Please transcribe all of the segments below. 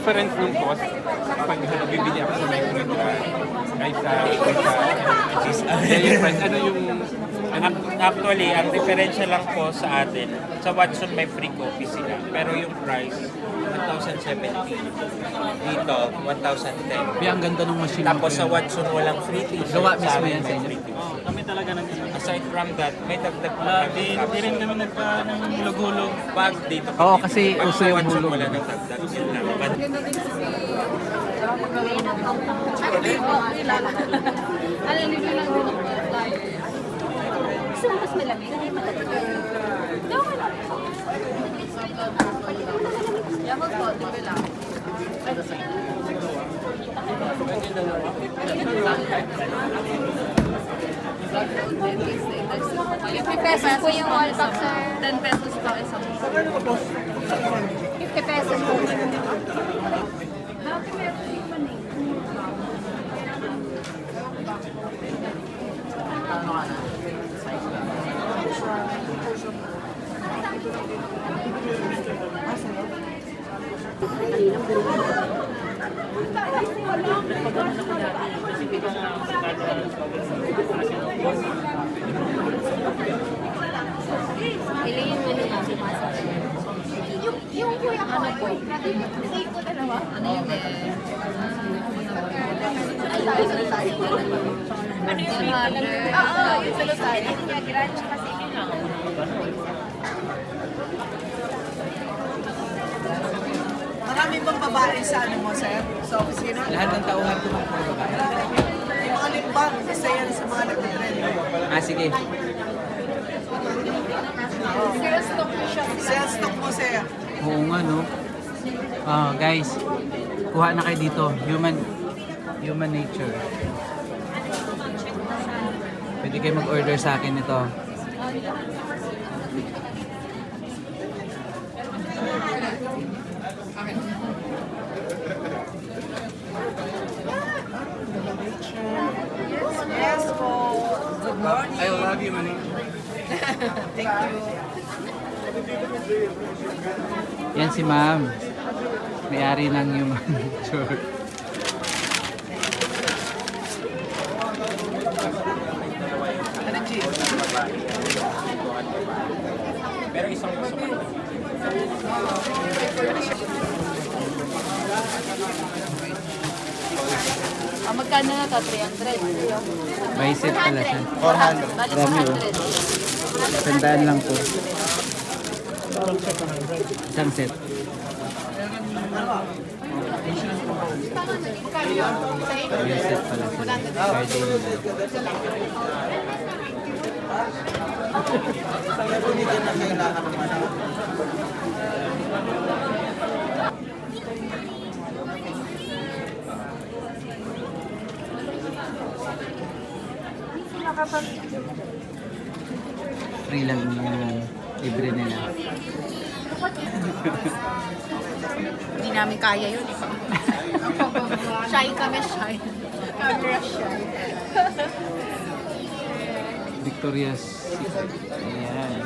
difference ng cost pag bibili ako sa Micrometra kaysa yung price? Ano yung... Actually, ang differential lang po sa atin, sa Watson may free coffee sila. Pero yung price, 1,070. Dito, 1,010. Kaya ang ganda ng machine. Tapos sa Watson walang free t-shirt. Gawa Sa mismo amin yan sa may inyo? free t-shirt. Kami talaga nag Aside from that, may dagdag pa kami Di rin kami nagpa ng hulog-hulog. Pag dito. Oo, kasi pag uso sa yung Watson hulog. wala nang dagdag. Yun lang. But Alam niyo lang din ang tayo. Gusto mo mas malamig? Yaman po, di ba lang? $50 pesos po yung all pack, sir. 10 pesos po isang. 50 pesos po. Ilayin mo na si Masa. Yung kuya ko, ano po? Save ko dalawa. Ano yun eh? Ano yung mother? Oo, yung salusan. Hindi niya grudge kasi lang. Marami bang babae sa ano mo, sir? Sa opisina? Lahat ng tauhan ko ng babae. Yung mga limbang, isa yan sa mga nagtitrend. Ah, sige. Sales stock po siya. Sales stock mo, sir. Oo nga, no? Guys, kuha na kayo dito. Human nature. Pwede kayo mag-order sa akin ito. Yes po. Good morning. I love you, Manny. Thank you. Yan si ma'am. May-ari ng human nature. Ano, G? pero isang gusto ko. Magkano na to? 300. By set pala siya. 400. Bali Dami, oh. 400. Tandaan lang po. Isang set. By set pala sila. Friday nila. Free lang yung libre nila. Hindi namin kaya yun. Shy kami, shy. Camera shy. Victoria's Secret. Ayan.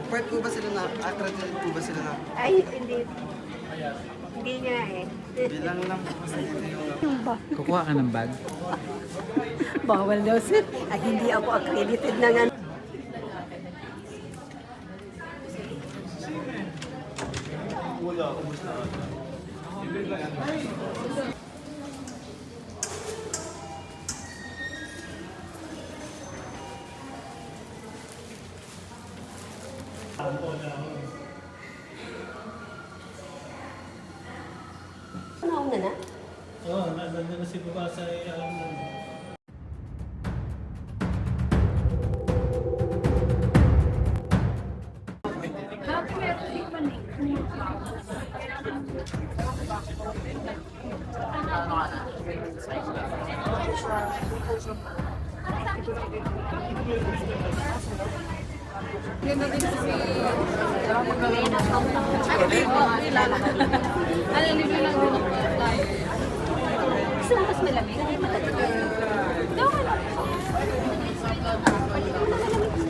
Part po ba sila na, accredited po ba sila na? Ay, hindi. Hindi nga eh. Bilang lang po kasi dito yung... Kukuha ka ng bag. Bawal daw sir. Ay, hindi ako accredited na nga. Ano na na? Oo, nandun na si Baba sa Ganda din si Ano, review lang din ako tayo. Gusto mo mas malamig? Ay, malamig.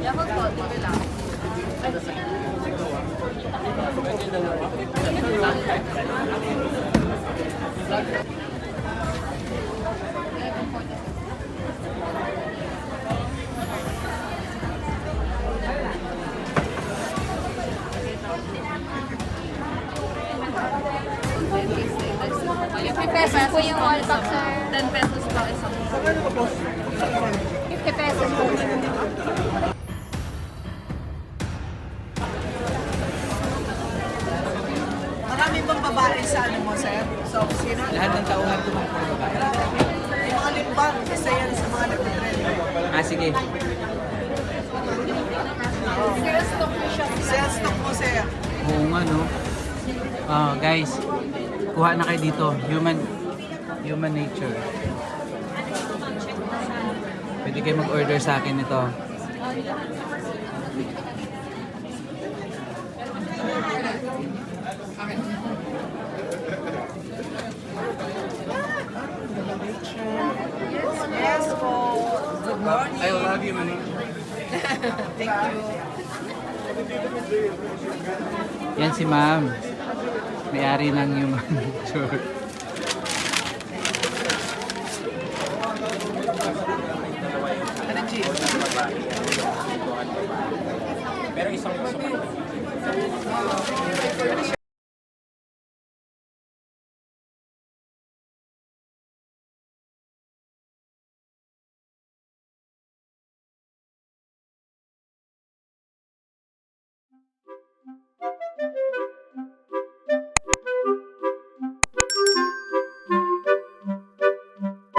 Yakult po, okay lang. Yung 50 pesos po yung all pack, sir. 10 pesos po isang. 50 pesos po. Marami bang babae sa ano mo, sir? Sa opisina? Lahat ng tauhan ko mga babae. Yung mga lip balm, isa yan sa mga nagtitrend. Ah, sige. Sales stock po siya. Sales stock mo, sir. Oo nga, no? Guys, kuha na kayo dito. Human nature. Pwede kayo mag-order sa akin ito. Yes po. Good morning. I love you, man. Thank you. Yan si ma'am. May-ari ng human nature. Ano, G? Pero isang